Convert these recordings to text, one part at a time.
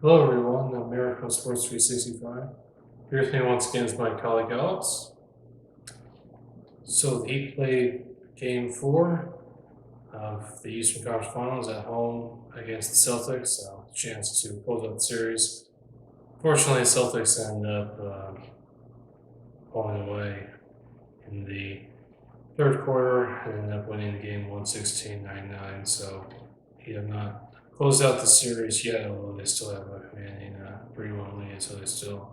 Hello, everyone. Miracle Sports 365. Here with me once again is my colleague Alex. So he played Game 4 of the Eastern Conference Finals at home against the Celtics. A chance to close out the series. Fortunately, the Celtics ended up pulling away in the third quarter and ended up winning the game 116-99. So he did not close out the series yet, although they still have a commanding 3-1 lead. So they still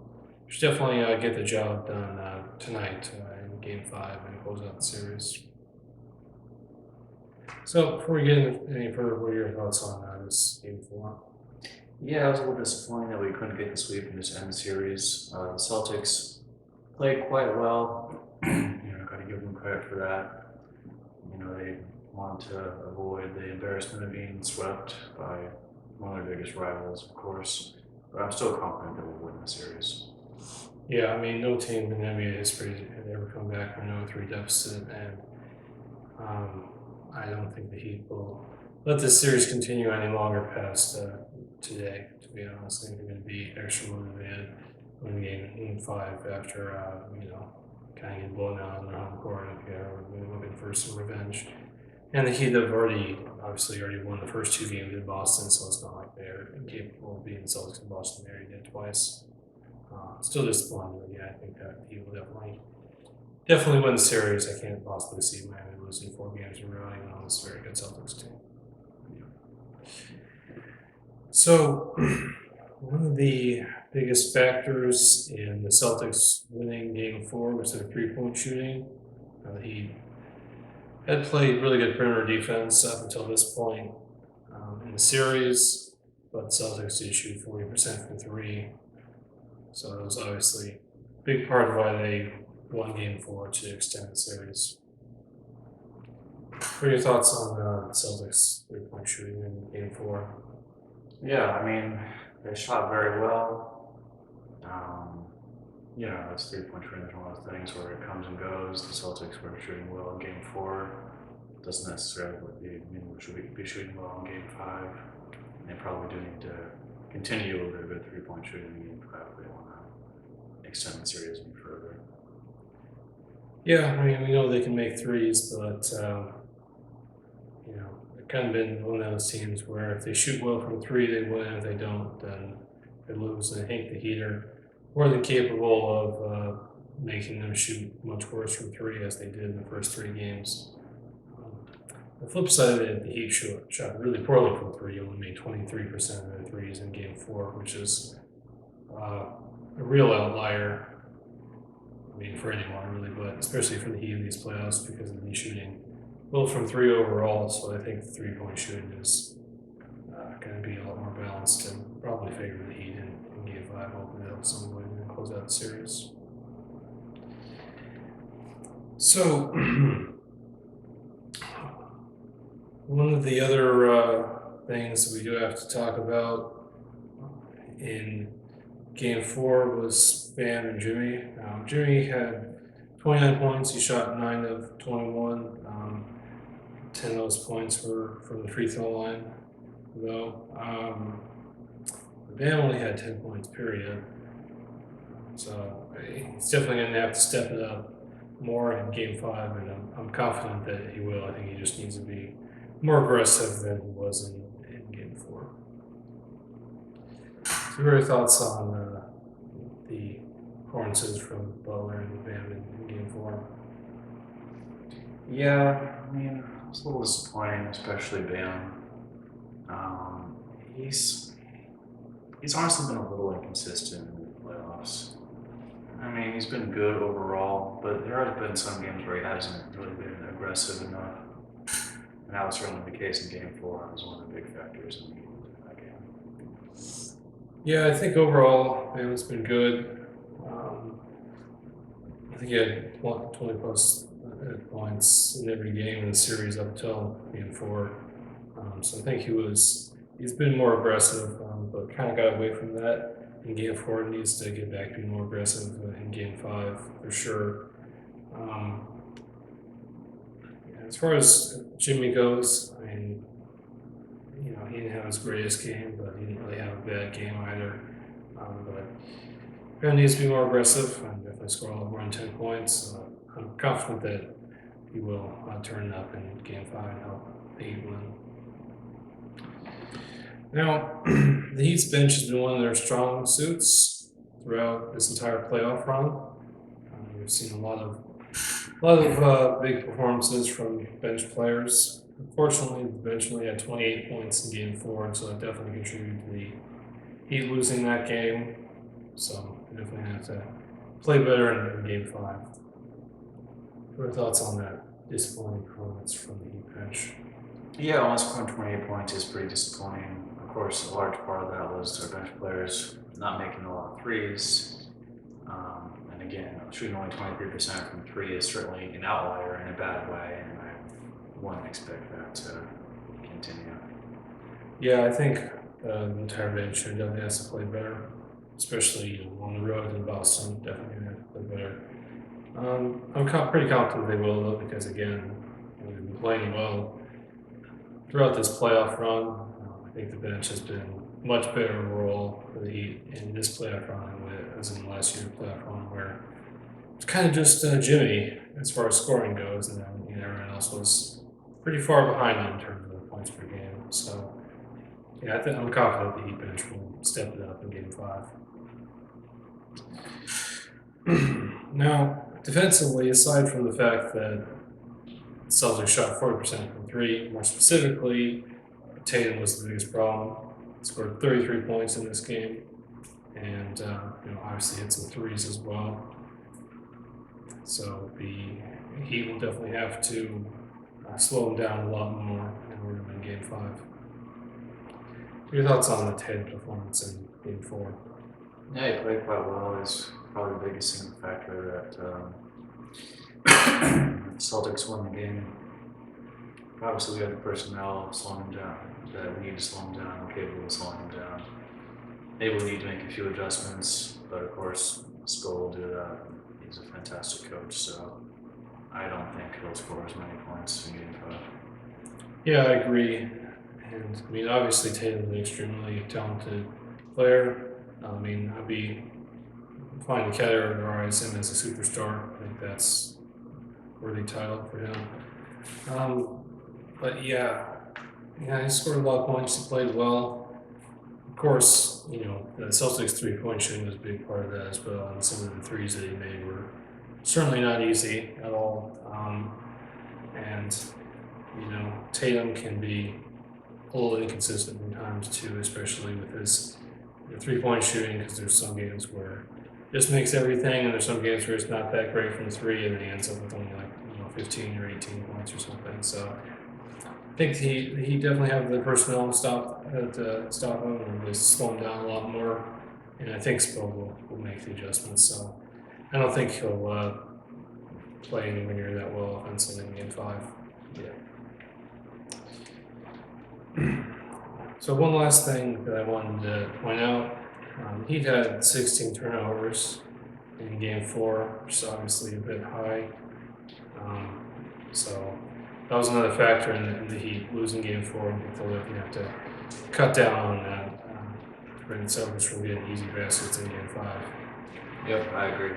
should definitely get the job done tonight in Game 5 and close out the series. So before we get any further, what are your thoughts on this Game 4? Yeah, I was a little disappointed that we couldn't get the sweep and just end the series. The Celtics played quite well. Got to give them credit for that. They wanted to avoid the embarrassment of being swept by one of their biggest rivals, of course. But I'm still confident that we'll win the series. Yeah, I mean, no team in NBA history had ever come back from a 0-3 deficit, and I don't think the Heat will let this series continue any longer past today. To be honest, I think they're going to be extra motivated when Game 5 after kind of getting blown out on their home court. If they're looking for some revenge, and the Heat have already won the first 2 games in Boston, so it's not like they're incapable of beating the Celtics in Boston. They already did twice. Still disappointed, but yeah, I think that he will definitely win the series. I can't possibly see Miami losing 4 games in a row, even on this very good Celtics team. So, one of the biggest factors in the Celtics winning Game 4 was their 3-point shooting. He had played really good perimeter defense up until this point in the series, but the Celtics did shoot 40% from 3. So it was obviously a big part of why they won Game 4 to extend the series. What are your thoughts on the Celtics 3-point shooting in Game 4? Yeah, I mean, they shot very well. It's 3-point shooting is one of those things where it comes and goes. The Celtics were shooting well in Game 4. Doesn't necessarily mean we should be shooting well in Game 5. They probably do need to continue a little bit of 3-point shooting in Game 5 if they want to extend the series any further. Yeah, I mean, we know they can make threes, but they've kind of been one of those teams where if they shoot well from 3, they win. If they don't, then they lose. And I think the Heat are more than capable of making them shoot much worse from 3 as they did in the first 3 games. The flip side of it, the Heat shot really poorly from 3. Only made 23% of their threes in Game 4, which is a real outlier. I mean, for anyone really, but especially for the Heat in these playoffs because of the shooting well from 3 overall. So I think the 3-point shooting is going to be a lot more balanced and probably favor the Heat in Game 5. Hoping they'll somewhat close out the series. So one of the other things that we do have to talk about in Game 4 was Bam and Jimmy. Jimmy had 29 points. He shot 9 of 21. 10 of those points were from the free throw line, though. Bam only had 10 points, period. So he's definitely going to have to step it up more in Game 5, and I'm confident that he will. I think he just needs to be more aggressive than he was in Game 4. So what are your thoughts on the performances from Butler and Bam in Game 4? Yeah, I mean, it's a little disappointing, especially Bam. He's honestly been a little inconsistent in the playoffs. I mean, he's been good overall, but there have been some games where he hasn't really been aggressive enough. And that was certainly the case in Game 4. It was one of the big factors in that game. Yeah, I think overall Bam's been good. I think he had 20 plus points in every game in the series up until Game 4. So I think he's been more aggressive, but kind of got away from that in Game 4. Needs to get back to being more aggressive in Game 5 for sure. As far as Jimmy goes, I mean, he didn't have his greatest game, but he didn't really have a bad game either. But Graham needs to be more aggressive and definitely score a lot more than 10 points. I'm confident that he will turn it up in Game 5 and help the Heat win. Now, the Heat's bench has been one of their strong suits throughout this entire playoff run. We've seen a lot of big performances from bench players. Unfortunately, the bench only had 28 points in Game 4, and so that definitely contributed to the Heat losing that game. So they definitely have to play better in Game 5. What are your thoughts on that disappointing performance from the Heat bench? Yeah, only scoring 28 points is pretty disappointing. Of course, a large part of that was their bench players not making a lot of threes. And again, shooting only 23% from three is certainly an outlier in a bad way, and I wouldn't expect that to continue. Yeah, I think the entire bench definitely has to play better, especially on the road in Boston. Definitely have to play better. I'm pretty confident they will, though, because again, they've been playing well throughout this playoff run. I think the bench has been much better overall for the Heat in this playoff run as in last year's playoff run, where it's kind of just Jimmy as far as scoring goes, and then everyone else was pretty far behind him in terms of points per game. So, yeah, I think I'm confident the Heat bench will step it up in Game 5. Now, defensively, aside from the fact that Celtics shot 40% from three, more specifically, Tatum was the biggest problem. Scored 33 points in this game, and obviously hit some threes as well. So the Heat will definitely have to slow him down a lot more in order to win Game 5. Your thoughts on the Tatum performance in Game 4? Yeah, he played quite well. He's probably the biggest single factor that Celtics won the game. Obviously, we have the personnel slowing him down, that we need to slow him down, we're capable of slowing him down. Maybe we need to make a few adjustments, but of course, Spill will do that. He's a fantastic coach, so I don't think he'll score as many points in Game 5. Yeah, I agree. And I mean, obviously, Tatum's an extremely talented player. I'd be fine to categorize him as a superstar. I think that's a worthy title for him. But yeah, he scored a lot of points. He played well. Of course, the Celtics 3-point shooting was a big part of that as well. And some of the threes that he made were certainly not easy at all. And Tatum can be a little inconsistent in times too, especially with his 3-point shooting, because there's some games where just makes everything, and there's some games where it's not that great from the three, and then he ends up with only 15 or 18 points or something. So I think he definitely have the personnel to stop him and just slow him down a lot more. And I think Spill will make the adjustments. So I don't think he'll play anywhere near that well offensively in Game 5. Yeah. So one last thing that I wanted to point out, he had 16 turnovers in Game 4, which is obviously a bit high. So that was another factor in the Heat losing Game 4. I think they'll definitely have to cut down on that to prevent the Celtics from getting easy baskets in Game 5. Yep, I agree.